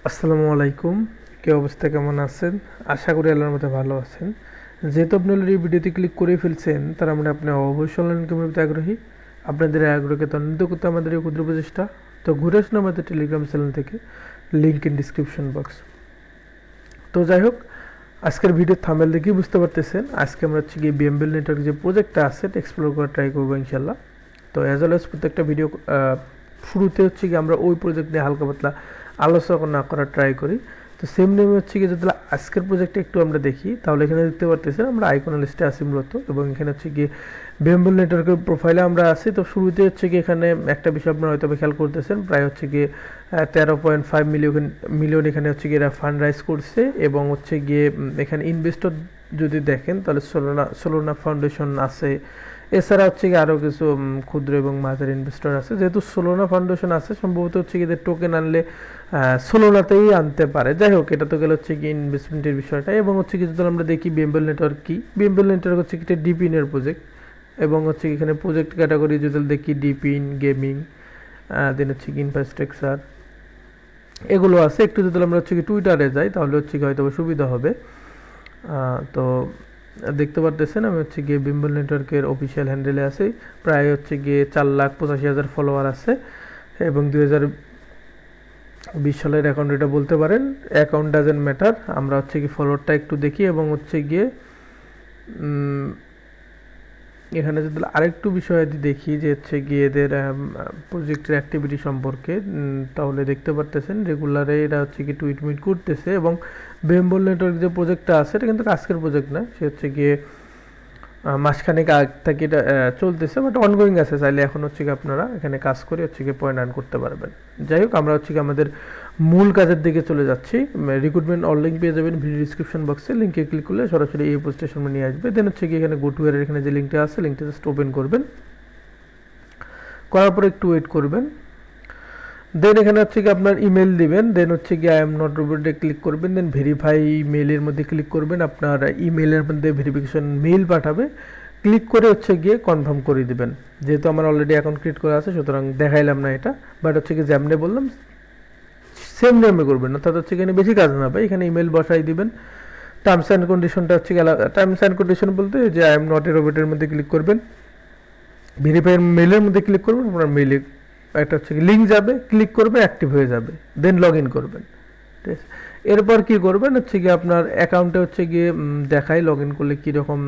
আসসালামু আলাইকুম। কি অবস্থা, কেমন আছেন? আশা করি আল্লাহর মধ্যে ভালো আছেন। যেহেতু আপনি অলরেডি ভিডিওতে ক্লিক করে ফেলছেন, তার মানে আপনি অবশ্যই অনলাইন ইনকামের প্রতি আগ্রহী। আপনাদের এই আগ্রহকে ত্বরান্বিত করতে আমাদের এই ক্ষুদ্র প্রচেষ্টা। তো ঘুরে আসুন আমাদের টেলিগ্রাম চ্যানেল থেকে, লিঙ্ক ইন ডিসক্রিপশন বক্স। তো যাই হোক, আজকের ভিডিও থাম্বনেল দেখেই বুঝতে পারতেছেন আজকে আমরা হচ্ছে গিয়ে বিএমবিএল নেটওয়ার্ক যে প্রজেক্টটা আছে এটা এক্সপ্লোর করার ট্রাই করবো ইনশাল্লাহ। তো অ্যাজ ওয়েল অ্যাজ প্রত্যেকটা ভিডিও শুরুতে হচ্ছে কি আমরা ওই প্রজেক্ট নিয়ে হালকা পাতলা আলোচনা না করার ট্রাই করি। তো সেম নেমে হচ্ছে কি যদি আজকের প্রজেক্টটা একটু আমরা দেখি, তাহলে এখানে দেখতে পারতেছেন আমরা আইকন লিস্টে আসি মূলত, এবং এখানে হচ্ছে গিয়ে বিএমবিএল নেটওয়ার্কের প্রোফাইলে আমরা আছি। তো শুরুতে হচ্ছে কি এখানে একটা বিষয় আপনারা হয়তো খেয়াল করতেছেন, প্রায় হচ্ছে গিয়ে 13.5 মিলিয়ন এখানে হচ্ছে গিয়ে এরা ফান্ড রাইজ করছে, এবং হচ্ছে গিয়ে এখানে ইনভেস্টর যদি দেখেন তাহলে সোলোনা ফাউন্ডেশন আছে। এছাড়া হচ্ছে কি আরও কিছু ক্ষুদ্র এবং মাঝারি ইনভেস্টর আছে। যেহেতু সোলোনা ফাউন্ডেশন আছে, সম্ভবত হচ্ছে কি এদের টোকেন আনলে সোলোনাতেই আনতে পারে। যাই হোক, এটা তো গেলে হচ্ছে কি ইনভেস্টমেন্টের বিষয়টা। এবং হচ্ছে কি যদি আমরা দেখি বিএমবিএল নেটওয়ার্ক কি, বিএমবিএল নেটওয়ার্ক হচ্ছে কি একটা ডিপিনের প্রজেক্ট, এবং হচ্ছে এখানে প্রজেক্ট ক্যাটাগরি যদি দেখি ডিপিন গেমিং, দেন হচ্ছে কি ইনফ্রাস্ট্রাকচার, এগুলো আছে। একটু যদি আমরা হচ্ছে কি টুইটারে যাই তাহলে হচ্ছে কি হয়তো সুবিধা হবে। তো দেখতে পারতেছেন আমি হচ্ছে গিয়ে বিম্বল নেটওয়ার্কের অফিসিয়াল হ্যান্ডেলে আছি। প্রায় হচ্ছে গিয়ে 4,85,000 ফলোয়ার আছে, এবং 2020 সালের অ্যাকাউন্ট এটা বলতে পারেন। অ্যাকাউন্ট ডাজেন্ট ম্যাটার, আমরা হচ্ছে কি ফলোয়ারটা একটু দেখি, এবং হচ্ছে গিয়ে এখানে যদি আরেকটু বিষয় দেখি যে হচ্ছে গিয়ে এদের প্রজেক্টের অ্যাক্টিভিটি সম্পর্কে, তাহলে দেখতে পারতেছেন রেগুলারে এরা হচ্ছে কি টুইট মিট করতেছে। এবং বেম্বল নেটওয়ার্ক যে প্রজেক্টটা আছে এটা কিন্তু আজকের প্রজেক্ট না, সে হচ্ছে গিয়ে মাসখানেক আগ থেকে এটা চলতেছে, বাট অনগোয়িং আছে। চাইলে এখন হচ্ছে কি আপনারা এখানে কাজ করে হচ্ছে কি পয়েন্ট আর্ন করতে পারবেন। যাই হোক, আমরা হচ্ছে কি আমাদের মূল কাজের দিকে চলে যাচ্ছি। রিক্রুটমেন্ট অল লিঙ্ক পেয়ে যাবেন ভিডিও ডিসক্রিপশন বক্সে, লিঙ্কে ক্লিক করলে সরাসরি এই পোস্টের সামনে নিয়ে আসবে। দেন হচ্ছে কি এখানে গো টু এর এখানে যে লিঙ্কটা আছে, লিঙ্কটা জাস্ট ওপেন করবেন, করার পর একটু ওয়েট করবেন। দেন এখানে হচ্ছে কি আপনার ইমেল দিবেন, দেন হচ্ছে কি আই এম নট রোবটে ক্লিক করবেন, দেন ভেরিফাই মেলের মধ্যে ক্লিক করবেন। আপনার ইমেলের মধ্যে ভেরিফিকেশন মেল পাঠাবে, ক্লিক করে হচ্ছে গিয়ে কনফার্ম করে দিবেন। যেহেতু আমার অলরেডি অ্যাকাউন্ট ক্রিয়েট করা আছে, সুতরাং দেখাইলাম না এটা, বাট হচ্ছে কি যেমনে বললাম সেম নেমে করবেন, অর্থাৎ হচ্ছে এখানে বেশি কাজ না পাই। এখানে ইমেল বসাই দিবেন। টার্মস অ্যান্ড কন্ডিশনটা হচ্ছে টার্মস অ্যান্ড কন্ডিশন বলতে যে আই এম নট এ রোবটের মধ্যে ক্লিক করবেন, ভেরিফাইয়ের মেলের মধ্যে ক্লিক করবেন, আপনার মেলে একটা হচ্ছে লিঙ্ক যাবে, ক্লিক করবে, অ্যাক্টিভ হয়ে যাবে, দেন লগ ইন করবেন। ঠিক আছে, এরপর কি করবেন হচ্ছে গিয়ে আপনার অ্যাকাউন্টে হচ্ছে গিয়ে দেখাই লগ ইন করলে কীরকম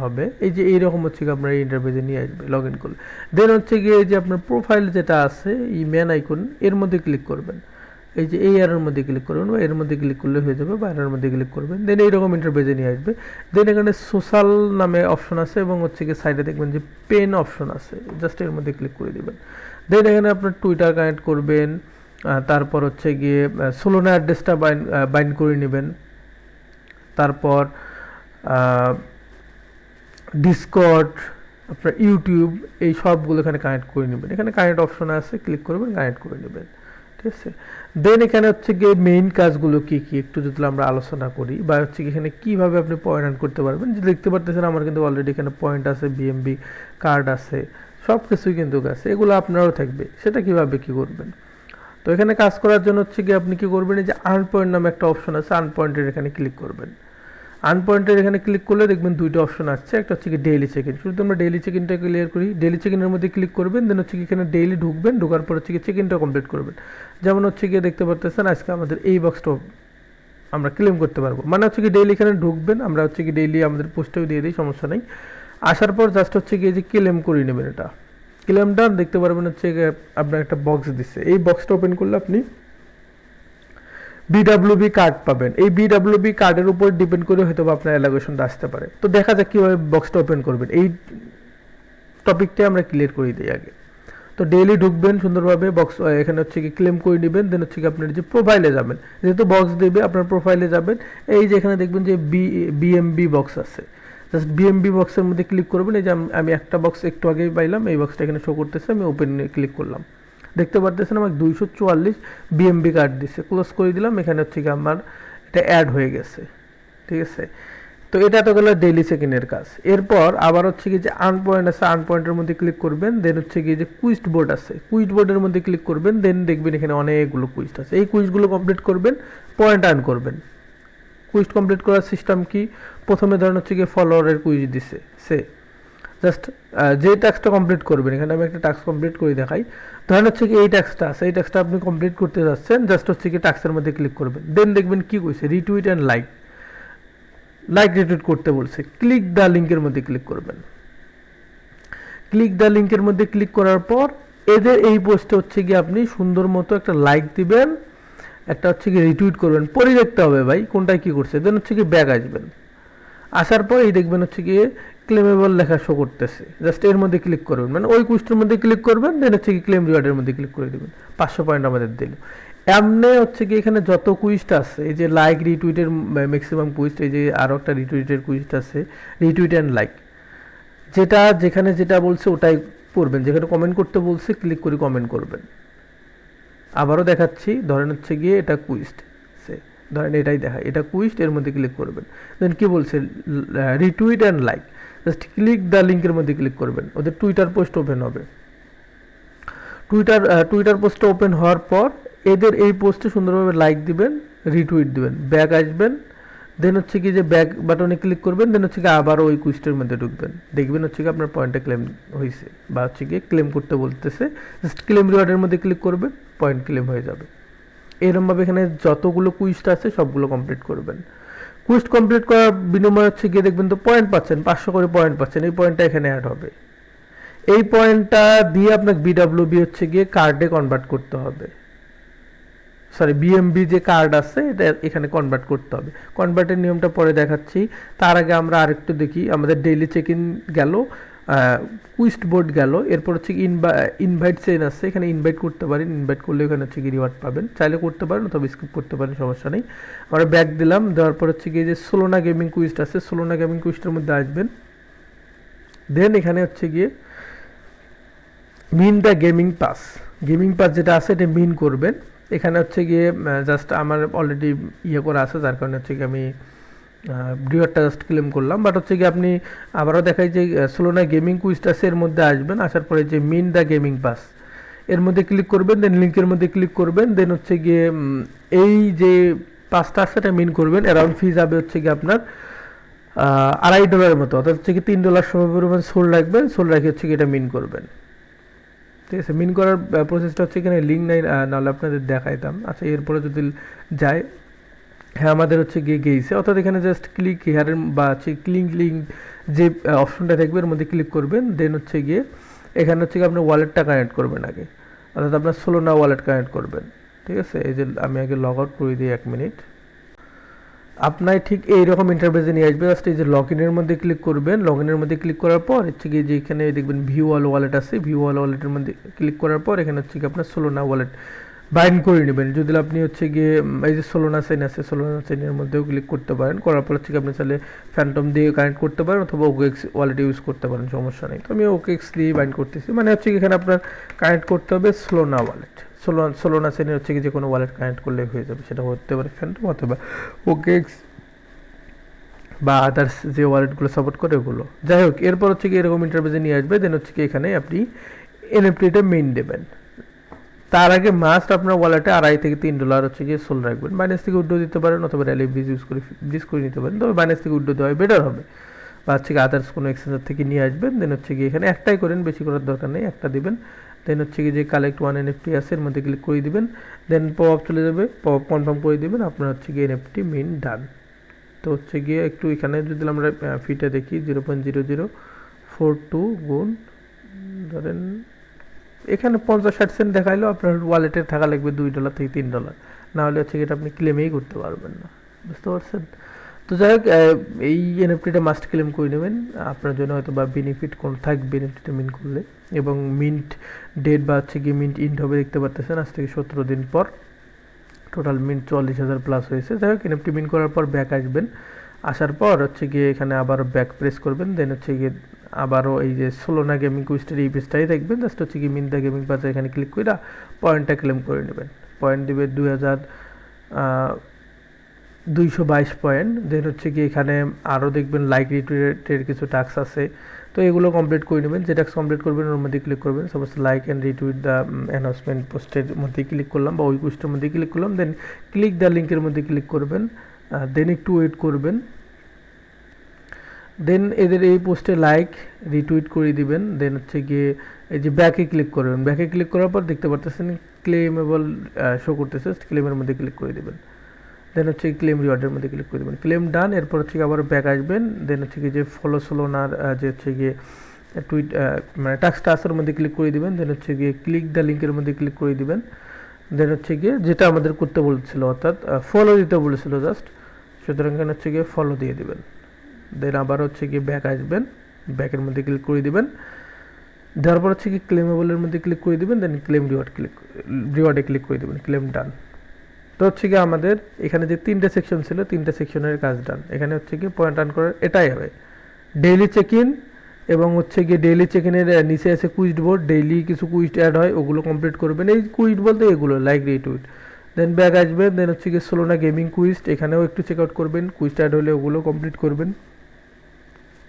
হবে। এই যে এইরকম হচ্ছে গিয়ে আপনার এই ইন্টারভিউতে নিয়ে আসবে লগ ইন করলে। দেন হচ্ছে গিয়ে এই যে আপনার প্রোফাইল যেটা আছে এই ম্যান আইকন, এর মধ্যে ক্লিক করবেন। এই যে এই এর মধ্যে ক্লিক করবেন, বা এর মধ্যে ক্লিক করলে হয়ে যাবে, বা এর মধ্যে ক্লিক করবেন। দেন এইরকম ইন্টারভিউতে নিয়ে আসবে। দেন এখানে সোশ্যাল নামে অপশন আছে, এবং হচ্ছে গিয়ে সাইডে দেখবেন যে পেন অপশন আছে, জাস্ট এর মধ্যে ক্লিক করে দিবেন। দেন এখানে আপনার টুইটার কানেক্ট করবেন, তারপর হচ্ছে গিয়ে সোলোনা অ্যাড্রেসটা বাইন্ড করে নেবেন, তারপর ডিসকর্ড, আপনার ইউটিউব, এই সবগুলো এখানে কানেক্ট করে নেবেন। এখানে কানেক্ট অপশন আছে, ক্লিক করবেন, কানেক্ট করে নেবেন। ঠিক আছে, দেন এখানে হচ্ছে গিয়ে মেইন কাজগুলো কি কি একটু যদি আমরা আলোচনা করি, বা হচ্ছে এখানে কীভাবে আপনি পয়েন্ট আর্ন করতে পারবেন। যে দেখতে পারতেছেন আমার কিন্তু অলরেডি এখানে পয়েন্ট আছে, বিএমবি কার্ড আছে, সব কিছুই কিন্তু আছে। এগুলো আপনারও থাকবে, সেটা কীভাবে কী করবেন। তো এখানে কাজ করার জন্য হচ্ছে গিয়ে আপনি কী করবেন, এই যে আর্ন পয়েন্ট নামে একটা অপশন আছে, আর্ন পয়েন্টের এখানে ক্লিক করবেন। আনপয়েন্টের এখানে ক্লিক করলে দেখবেন দুইটা অপশন আসছে, একটা হচ্ছে কি ডেইলি চেক ইন। শুধু আমরা ডেইলি চেক ইনটা ক্লিয়ার করি। ডেইলি চেক ইনের মধ্যে ক্লিক করবেন, দেন হচ্ছে কি এখানে ডেইলি ঢুকবেন, ঢোকার পর হচ্ছে কি চেক ইনটা কমপ্লিট করবেন। যেমন হচ্ছে গিয়ে দেখতে পারতেছেন আজকে আমাদের এই বক্সটা আমরা ক্লেম করতে পারবো, মানে হচ্ছে কি ডেইলি এখানে ঢুকবেন, আমরা হচ্ছে কি ডেইলি আমাদের পোস্টেও দিয়ে দিই, সমস্যা নেই। আসার পর জাস্ট হচ্ছে গিয়ে যে ক্লেম করে নেবেন। এটা ক্লেমটা দেখতে পারবেন হচ্ছে আপনার একটা বক্স দিচ্ছে, এই বক্সটা ওপেন করলে আপনি বিডাব্লিউবি কার্ড পাবেন। এই বিডাব্লিউবি কার্ডের উপর ডিপেন্ড করে হয়তো আপনার অ্যালোকেশনটা আসতে পারে। তো দেখা যাক কীভাবে বক্সটা ওপেন করবেন, এই টপিকটা আমরা ক্লিয়ার করে দিই আগে। তো ডেইলি ঢুকবেন সুন্দরভাবে, বক্স এখানে হচ্ছে কি ক্লেম করে নেবেন। দেন হচ্ছে কি আপনার যে প্রোফাইলে যাবেন, যেহেতু বক্স দেবে আপনার প্রোফাইলে যাবেন। এই যে এখানে দেখবেন যে বিএমবি বক্স আছে, জাস্ট বিএমবি বক্সের মধ্যে ক্লিক করবেন। এই যে আমি একটা বক্স একটু আগেই পাইলাম, এই বক্সটা এখানে শো করতেছে, আমি ওপেন ক্লিক করলাম। দেখতে পারতেছেন আমার 244 বিএমবি কার্ড দিচ্ছে, ক্লোজ করে দিলাম। এখানে হচ্ছে কি আমার এটা অ্যাড হয়ে গেছে। ঠিক আছে, তো এটা তো গেল ডেইলি চেকিংয়ের কাজ। এরপর আবার হচ্ছে কি যে আর্ন পয়েন্ট আছে, আর্ন পয়েন্টের মধ্যে ক্লিক করবেন, দেন হচ্ছে কি যে কুইস্ট বোর্ড আছে, কুইস্ট বোর্ডের মধ্যে ক্লিক করবেন, দেন দেখবেন এখানে অনেকগুলো কুইস্ট আছে। এই কুইস্টগুলো কমপ্লিট করবেন, পয়েন্ট আর্ন করবেন। কুইস্ট কমপ্লিট করার সিস্টেম কি, প্রথমে ধরেন হচ্ছে কি ফলোয়ারের কুইজ দিছে, সে জাস্ট যে টাস্কটা কমপ্লিট করবেন, এখানে আমি একটা টাস্ক কমপ্লিট করে দেখাই। ধরেন হচ্ছে কি এই টাস্কটা আছে, এই টাস্কটা আপনি কমপ্লিট করতে যাচ্ছেন, জাস্ট হচ্ছে কি টাস্কের মধ্যে ক্লিক করবেন, দেন দেখবেন কি কইছে retweet and like, like retweet করতে বলছে, ক্লিক দ্য লিঙ্কের মধ্যে ক্লিক করবেন। ক্লিক দ্য লিঙ্কের মধ্যে ক্লিক করার পর এদের এই পোস্টে হচ্ছে কি আপনি সুন্দর মতো একটা লাইক দিবেন, একটা হচ্ছে কি রিটুইট করবেন, পরে দেখতে হবে ভাই কোনটায় কি করছে, দেন হচ্ছে কি ব্যাক আসবেন। আসার পর এই দেখবেন হচ্ছে গিয়ে ক্লেমেবল লেখা শো করতেছে, জাস্ট এর মধ্যে ক্লিক করবেন, মানে ওই কুইস্টের মধ্যে ক্লিক করবেন, দেন হচ্ছে কি ক্লেম রিওয়ার্ডের মধ্যে ক্লিক করে দেবেন, 500 পয়েন্ট আমাদের দিল। এমনি হচ্ছে কি এখানে যত কুইস্ট আছে, এই যে লাইক রিটুইটের ম্যাক্সিমাম কুইস্ট, এই যে আরও একটা রিটুইটের কুইস্ট আছে, রিটুইট অ্যান্ড লাইক, যেটা যেখানে যেটা বলছে ওটাই করবেন, যেখানে কমেন্ট করতে বলছে ক্লিক করে কমেন্ট করবেন। আবারও দেখাচ্ছি, ধরেন হচ্ছে গিয়ে এটা কুইস্ট, সে ধরেন এটাই দেখায়, এটা কুইস্ট, এর মধ্যে ক্লিক করবেন, দেন কি বলছে retweet and like, just click the লিঙ্কের মধ্যে ক্লিক করবেন, ওদের টুইটার পোস্ট ওপেন হবে। টুইটার পোস্টটা ওপেন হওয়ার পর এদের এই পোস্টে সুন্দরভাবে লাইক দিবেন, রিটুইট দিবেন, ব্যাক আসবেন, দেন হচ্ছে কি যে ব্যাক বাটনে ক্লিক করবেন, দেন হচ্ছে কি আবারও ওই কুইস্টের মধ্যে ঢুকবেন, দেখবেন হচ্ছে কি আপনার পয়েন্টটা ক্লেম হয়েছে, বা হচ্ছে কি ক্লেম করতে বলতেছে, জাস্ট ক্লেম রিওয়ার্ডের মধ্যে ক্লিক করবেন, পয়েন্ট ক্লেম হয়ে যাবে। এরকমভাবে এখানে যতগুলো কুইস্ট আছে সবগুলো কমপ্লিট করবেন। কুইস্ট কমপ্লিট করার বিনিময়ে হচ্ছে গিয়ে দেখবেন তো পয়েন্ট পাচ্ছেন, 500 করে পয়েন্ট পাচ্ছেন, এই পয়েন্টটা এখানে অ্যাড হবে। এই পয়েন্টটা দিয়ে আপনাকে বিডাব্লিউবি হচ্ছে গিয়ে কার্ডে কনভার্ট করতে হবে, সরি বিএমবি যে কার্ড আছে এটা এখানে কনভার্ট করতে হবে। কনভার্টের নিয়মটা পরে দেখাচ্ছি, তার আগে আমরা আরেকটু দেখি। আমাদের ডেইলি চেক ইন গেল, কুইস্ট বোর্ড গেল, এরপর হচ্ছে ইনভাইট চেইন আছে, এখানে ইনভাইট করতে পারেন, ইনভাইট করলে এখানে হচ্ছে কি রিওয়ার্ড পাবেন, চাইলে করতে পারেন অথবা স্কিপ করতে পারেন, সমস্যা নেই। আমরা ব্যাক দিলাম, দেওয়ার পর হচ্ছে কি যে সোলোনা গেমিং কুইস্ট আছে, সোলোনা গেমিং কুইস্টের মধ্যে আসবেন, দেন এখানে হচ্ছে গিয়ে mean the gaming pass, gaming pass যেটা আছে এটা মিন করবেন। এখানে হচ্ছে গিয়ে জাস্ট আমার অলরেডি ইয়ে করা আছে, যার কারণে হচ্ছে কি আমি রিওয়ার্ডটা জাস্ট ক্লেম করলাম। বাট হচ্ছে কি আপনি আবারও দেখাই যে সোলোনা গেমিং কুইজটা আছে, এর মধ্যে আসবেন, আসার পরে যে মিন দ্য গেমিং পাস এর মধ্যে ক্লিক করবেন, দেন লিঙ্কের মধ্যে ক্লিক করবেন, দেন হচ্ছে গিয়ে এই যে পাসটা আছে এটা মিন করবেন। অ্যারাউন্ড ফি যাবে হচ্ছে কি আপনার $2.5 মতো, অর্থাৎ হচ্ছে কি $3 সময় পরিমাণ সোল রাখবেন, সোল রাখে হচ্ছে কি এটা মিন করবেন। ঠিক আছে, মিন করার প্রসেসটা হচ্ছে এখানে লিঙ্ক নাই, নাহলে আপনাদের দেখাইতাম। আচ্ছা, এরপরে যদি যায়, হ্যাঁ আমাদের হচ্ছে গিয়ে গেইছে, অর্থাৎ এখানে জাস্ট ক্লিক হেয়ারের বা হচ্ছে ক্লিক লিঙ্ক যে অপশনটা থাকবে এর মধ্যে ক্লিক করবেন, দেন হচ্ছে গিয়ে এখানে হচ্ছে গিয়ে আপনার ওয়ালেটটা কানেক্ট করবেন আগে, অর্থাৎ আপনার সোলোনা ওয়ালেট কানেক্ট করবেন। ঠিক আছে, এই যে আমি আগে লগ আউট করে দিই 1 মিনিট, আপনার ঠিক এইরকম ইন্টারফেসে নিয়ে আসবে। জাস্ট এই যে লগ ইনের মধ্যে ক্লিক করবেন, লগ ইনের মধ্যে ক্লিক করার পর হচ্ছে গিয়ে যে এখানে দেখবেন ভিউ অল ওয়ালেট আছে, ভিউ অল ওয়ালেটের মধ্যে ক্লিক করার পর এখানে হচ্ছে কি আপনার সোলোনা ওয়ালেট বাইন্ড করে নেবেন। যদি আপনি হচ্ছে গিয়ে এই যে সোলোনা চেইন আছে, সোলোনা চেইনের মধ্যেও ক্লিক করতে পারেন, করার পর হচ্ছে কি আপনি চাইলে ফ্যান্টম দিয়ে কানেক্ট করতে পারেন অথবা ওকেএক্স ওয়ালেট ইউজ করতে পারেন, সমস্যা নেই। তো আমি ওকেএক্স দিয়ে বাইন্ড করতেছি, মানে হচ্ছে কি এখানে আপনার কানেক্ট করতে হবে সোলোনা ওয়ালেট, সোলোনা চেইনের হচ্ছে কি যে কোনো ওয়ালেট কানেক্ট করলে হয়ে যাবে, সেটা হতে পারে ফ্যান্টম অথবা ওকেএক্স বা আদার্স যে ওয়ালেটগুলো সাপোর্ট করে ওগুলো। যাই হোক, এরপর হচ্ছে কি এরকম ইন্টারফেসে নিয়ে আসবে, দেন হচ্ছে কি এখানে আপনি এনএফটিটা মেইন দেবেন। তার আগে মাস্ট আপনার ওয়ালেটে $2.5 থেকে $3 হচ্ছে গিয়ে সোল রাখবেন। বাইন্যান্স থেকে উইথড্র দিতে পারেন অথবা র্যালি ব্রিজ ব্রিজ করে নিতে পারেন, তবে বাইন্যান্স থেকে উইথড্র দেওয়া বেটার হবে, বা হচ্ছে কি আদার্স কোনো এক্সচেঞ্জার থেকে নিয়ে আসবেন। দেন হচ্ছে গিয়ে এখানে একটাই করেন, বেশি করার দরকার নেই, একটা দিবেন। দেন হচ্ছে কি যে কালেক্ট 1 এনএফটি আছে এর মধ্যে ক্লিক করে দিবেন, দেন পপ আপ চলে যাবে, পপ আপ কনফার্ম করে দিবেন, আপনার হচ্ছে গিয়ে এনএফটি মিন ডান। তো হচ্ছে গিয়ে একটু এখানে যদি আমরা ফিটা দেখি 0.0042 গুণ ধরেন এখানে 50-60 সেন্ট দেখাইলেও আপনার ওয়ালেটে থাকা লাগবে $2 থেকে $3, না হলে হচ্ছে এটা আপনি ক্লেমেই করতে পারবেন না, বুঝতে পারছেন? তো যাই হোক, এই এনএফটিটা মাস্ট ক্লেম করে নেবেন, আপনার জন্য হয়তো বা বেনিফিট কোন থাকবে এনএফটিটা মিন করলে। এবং মিন্ট ডেট বা হচ্ছে গিয়ে মিন্ট ইন্ট হবে, দেখতে পারতেছেন আজ থেকে 17 দিন পর টোটাল মিন্ট 40,000 প্লাস হয়েছে। যাই হোক, এনএফটি মিন করার পর ব্যাক আসবেন, আসার পর হচ্ছে গিয়ে এখানে আবার ব্যাক প্রেস করবেন, দেন হচ্ছে গিয়ে আবারও এই যে সোলোনা গেমিং কুইস্টের এই পেজটাই দেখবেন, জাস্ট হচ্ছে কি মিন দ্য গেমিং পাসে এখানে ক্লিক করে পয়েন্টটা ক্লেম করে নেবেন। পয়েন্ট দিবে 222 পয়েন্ট। দেন হচ্ছে কি এখানে আরও দেখবেন লাইক রিটুইটের কিছু টাস্ক আছে, তো এগুলো কমপ্লিট করে নেবেন। যে টাস্ক কমপ্লিট করবেন ওর মধ্যে ক্লিক করবেন। Suppose like and retweet the announcement পোস্টের মধ্যে ক্লিক করলাম বা ওই পোস্টের মধ্যে ক্লিক করলাম, দেন ক্লিক দ্য লিঙ্কের মধ্যে ক্লিক করবেন, দেন একটু ওয়েট করবেন। দেন এদের এই পোস্টে লাইক রিটুইট করে দিবেন। দেন হচ্ছে গিয়ে এই যে ব্যাকে ক্লিক করবেন, ব্যাকে ক্লিক করার পর দেখতে পারতেছেন ক্লেমেবল শো করতেছে, ক্লেমের মধ্যে ক্লিক করে দিবেন। দেন হচ্ছে ক্লেম রিওয়ার্ডের মধ্যে ক্লিক করে দেবেন, ক্লেম ডান। এরপর হচ্ছে আবার ব্যাক আসবেন, দেন হচ্ছে কি যে ফলো সোলোনার যে হচ্ছে গিয়ে টুইট মানে টাস্কটা আসার মধ্যে ক্লিক করে দিবেন। দেন হচ্ছে গিয়ে ক্লিক দ্য লিঙ্কের মধ্যে ক্লিক করে দিবেন। দেন হচ্ছে গিয়ে যেটা আমাদের করতে বলছিল অর্থাৎ ফলো দিতে বলেছিল জাস্ট, সুতরাং এখানে হচ্ছে গিয়ে ফলো দিয়ে দিবেন। দেন আবার হচ্ছে গিয়ে ব্যাক আসবেন, ব্যাকের মধ্যে ক্লিক করে দিবেন। দেওয়ার পর হচ্ছে কি ক্লেমেবলের মধ্যে ক্লিক করে দিবেন, দেন ক্লেম রিওয়ার্ডে ক্লিক করে দিবেন, ক্লেম ডান। তো হচ্ছে কি আমাদের এখানে যে 3টে সেকশন ছিল 3টে সেকশনের কাজ ডান। এখানে হচ্ছে কি পয়েন্ট আর্ন করার এটাই হবে ডেইলি চেক ইন, এবং হচ্ছে গিয়ে ডেইলি চেক ইনের নিচে আছে কুইজ বোর্ড, ডেইলি কিছু কুইজ অ্যাড হয় ওগুলো কমপ্লিট করবেন। এই কুইজ বলতে এগুলো লাইক রিটুইট। দেন ব্যাক আসবেন, দেন হচ্ছে গিয়ে সোলোনা গেমিং কুইজ, এখানেও একটু চেক আউট করবেন, কুইজ অ্যাড হলে ওগুলো কমপ্লিট করবেন।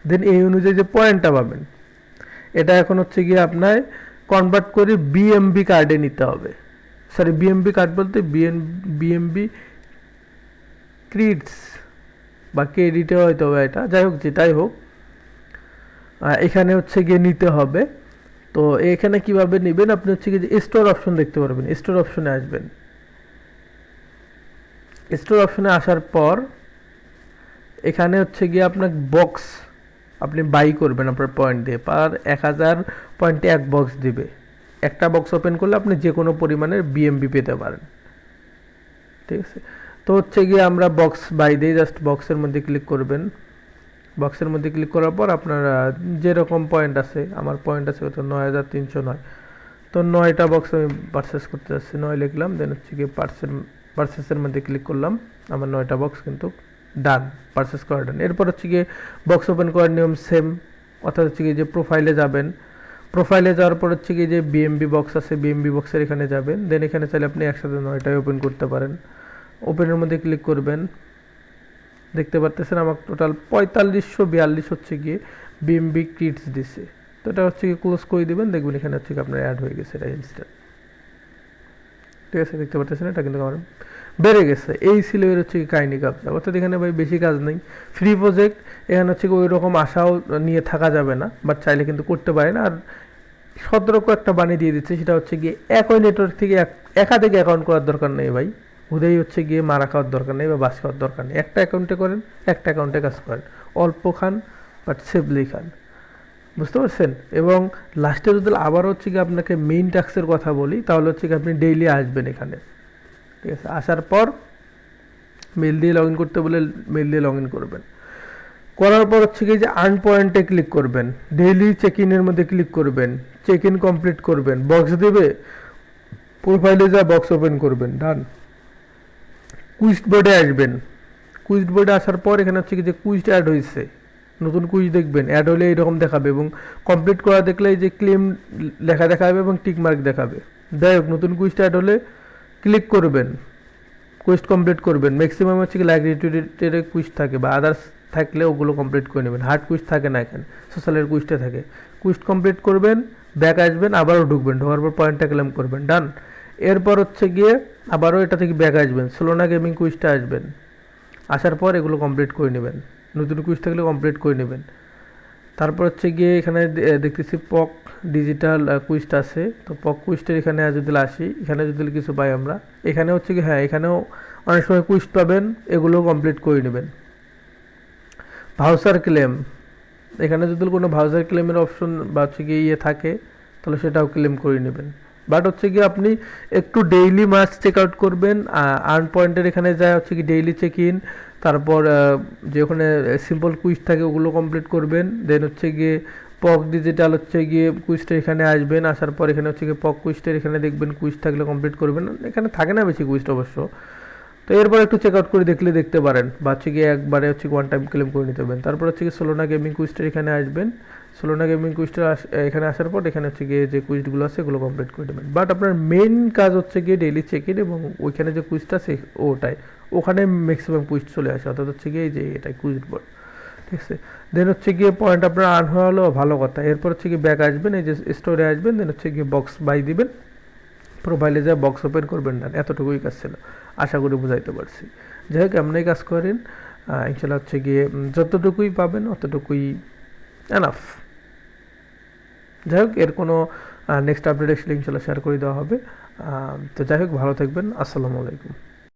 দেন এই অনুযায়ী যে পয়েন্টটা পাবেন এটা এখন হচ্ছে গিয়ে আপনার কনভার্ট করে বিএমবি কার্ডে নিতে হবে। সরি, বিএমবি কার্ড বলতে বিএমবি ক্রিডস বা ক্রেডিটে হয়তো হবে এটা, যাই হোক যেটাই হোক এখানে হচ্ছে গিয়ে নিতে হবে। তো এখানে কিভাবে নেবেন, আপনি হচ্ছে গিয়ে যে স্টোর অপশন দেখতে পারবেন, স্টোর অপশনে আসবেন। স্টোর অপশনে আসার পর এখানে হচ্ছে গিয়ে আপনার বক্স আপনি বাই করবেন আপনার পয়েন্ট দিয়ে, পার 1000 পয়েন্টে এক বক্স দিবে। একটা বক্স ওপেন করলে আপনি যে কোনো পরিমাণের বিএমবি পেতে পারেন, ঠিক আছে। তো হচ্ছে গিয়ে আমরা বক্স বাই দিই, জাস্ট বক্সের মধ্যে ক্লিক করবেন। বক্সের মধ্যে ক্লিক করার পর আপনার যেরকম পয়েন্ট আছে, আমার পয়েন্ট আছে কত 9309, তো 9টা বক্স আমি পারচেস করতে যাচ্ছি, 9 লিখলাম। দেন হচ্ছে গিয়ে পারচেসের মধ্যে ক্লিক করলাম, আমার 9টা বক্স কিন্তু ডান, পারচেস করা ডান। এরপর হচ্ছে গিয়ে বক্স ওপেন করার নিয়ম সেম, অর্থাৎ হচ্ছে গিয়ে যে প্রোফাইলে যাবেন, প্রোফাইলে যাওয়ার পর হচ্ছে গিয়ে যে বিএমবি বক্স আছে বিএমবি বক্সের এখানে যাবেন। দেন এখানে চাইলে আপনি একসাথে 9টাই ওপেন করতে পারেন। ওপেনের মধ্যে ক্লিক করবেন, দেখতে পারতেছেন আমার টোটাল 4542 হচ্ছে গিয়ে বিএমবি কিটস দিছে। তো এটা হচ্ছে গিয়ে ক্লোজ করে দিবেন, দেখবেন এখানে হচ্ছে আপনার অ্যাড হয়ে গেছে এটা ইনস্ট্যান্ট, ঠিক আছে। দেখতে পাচ্ছেন এটা কিন্তু আমার বেড়ে গেছে। এই ছিল এর হচ্ছে কি কাহিনি কাজ, অর্থাৎ এখানে ভাই বেশি কাজ নেই, ফ্রি প্রজেক্ট। এখানে হচ্ছে ওই রকম আশাও নিয়ে থাকা যাবে না, বাট চাইলে কিন্তু করতে পারেন। আর সতর্ক একটা বানিয়ে দিয়ে দিচ্ছে, সেটা হচ্ছে গিয়ে একই নেটওয়ার্ক থেকে একাধিক অ্যাকাউন্ট করার দরকার নেই ভাই, হুদেই হচ্ছে গিয়ে মারা খাওয়ার দরকার নেই বা বাস খাওয়ার দরকার নেই। একটা অ্যাকাউন্টে করেন, একটা অ্যাকাউন্টে কাজ করেন, অল্প খান বাট সেফলি খান, বুঝতে পারছেন। এবং লাস্টে যদি আবার হচ্ছে কি আপনাকে মেইন টাস্কের কথা বলি, তাহলে হচ্ছে কি আপনি ডেইলি আসবেন এখানে, ঠিক আছে। আসার পর মেল দিয়ে লগ ইন করতে বলে মেল দিয়ে লগ ইন করবেন। করার পর হচ্ছে কি যে আর্ন পয়েন্টে ক্লিক করবেন, ডেইলি চেক ইনের মধ্যে ক্লিক করবেন, চেক ইন কমপ্লিট করবেন, বক্স দেবে, প্রোফাইলে যা বক্স ওপেন করবেন, ডান। কুইজ বোর্ডে আসবেন, কুইজ বোর্ডে আসার পর এখানে হচ্ছে কি যে কুইজটা অ্যাড হয়েছে, নতুন কুইজ দেখবেন, অ্যাড হলে এইরকম দেখাবে, এবং কমপ্লিট করা দেখলে এই যে ক্লেম লেখা দেখাবে এবং টিক মার্ক দেখাবে। যাই হোক, নতুন কুইজটা অ্যাড হলে ক্লিক করবেন, কুইজ কমপ্লিট করবেন। ম্যাক্সিমাম হচ্ছে কি লাইক রিলেটেড কুইজ থাকে বা আদার্স থাকলে ওগুলো কমপ্লিট করে নেবেন, হার্ড কুইজ থাকে না, এখানে সোশ্যালের কুইজটা থাকে। কুইজ কমপ্লিট করবেন, ব্যাক আসবেন, আবারও ঢুকবেন, ঢোকার পর পয়েন্টটা ক্লেম করবেন, ডান। এরপর হচ্ছে গিয়ে আবারও এটা থেকে ব্যাক আসবেন, সোলোনা গেমিং কুইজটা আসবেন, আসার পর এগুলো কমপ্লিট করে নেবেন, নতুন কুইজ থাকলে কমপ্লিট করে নেবেন। তারপর হচ্ছে গিয়ে এখানে দেখতেছি পক ডিজিটাল কুইজটা আছে, তো পক কুইজটার এখানে যদি আসি, এখানে যদি কিছু পাই আমরা, এখানে হচ্ছে কি হ্যাঁ এখানেও অনেক সময় কুইজ পাবেন, এগুলো কমপ্লিট করে নেবেন। ভাউচার ক্লেম, এখানে যদি কোনো ভাউচার ক্লেমের অপশন বা হচ্ছে গিয়ে ইয়ে থাকে তাহলে সেটাও ক্লেম করে নেবেন। বাট হচ্ছে কি আপনি একটু ডেইলি মাস্ট চেক আউট করবেন, আর্ন পয়েন্টের এখানে যায় হচ্ছে কি ডেইলি চেক ইন, তারপর যে ওখানে সিম্পল কুইজ থাকে ওগুলো কমপ্লিট করবেন। দেন হচ্ছে গিয়ে পক ডিজিটাল হচ্ছে গিয়ে কুইজটা এখানে আসবেন, আসার পর এখানে হচ্ছে গিয়ে পক কুইজটার এখানে দেখবেন কুইজ থাকলে কমপ্লিট করবেন, এখানে থাকে না বেশি কুইজটা অবশ্য, তো এরপর একটু চেক আউট করে দেখলে দেখতে পারেন, বা হচ্ছে গিয়ে একবারে হচ্ছে ওয়ান টাইম ক্লেম করে নিতে পারবেন। তারপর হচ্ছে গিয়ে সোলোনা গেমিং কুইজটার এখানে আসবেন। সোলোনা গেমিং কুইজটা এখানে আসার পর এখানে হচ্ছে গিয়ে যে কুইজগুলো আছে এগুলো কমপ্লিট করে দেবেন। বাট আপনার মেন কাজ হচ্ছে গিয়ে ডেইলি চেক ইন এবং ওইখানে যে কুইজটা আছে ওটাই, ওখানে ম্যাক্সিমাম কুইজ চলে আসে, অর্থাৎ হচ্ছে গিয়ে এই যে এটাই কুইজ বোর্ড, ঠিক আছে। দেন হচ্ছে গিয়ে পয়েন্ট আপনার আর্ন হওয়া হলো ভালো কথা। এরপর হচ্ছে গিয়ে ব্যাক আসবেন, এই যে স্টোরে আসবেন, দেন হচ্ছে গিয়ে বক্স বাই দিবেন, প্রোফাইলে যা বক্স ওপেন করবেন না, এতটুকুই কাজ ছিল। আশা করি বুঝাইতে পারছি। যাই হোক এমনই কাজ করেন, ইনশাল্লাহ হচ্ছে গিয়ে যতটুকুই পাবেন অতটুকুই এনাফ। যাই হোক এর কোনো নেক্সট আপডেট আসলে ইনশাল্লাহ শেয়ার করে দেওয়া হবে। তো যাই হোক ভালো থাকবেন, আসসালামু আলাইকুম।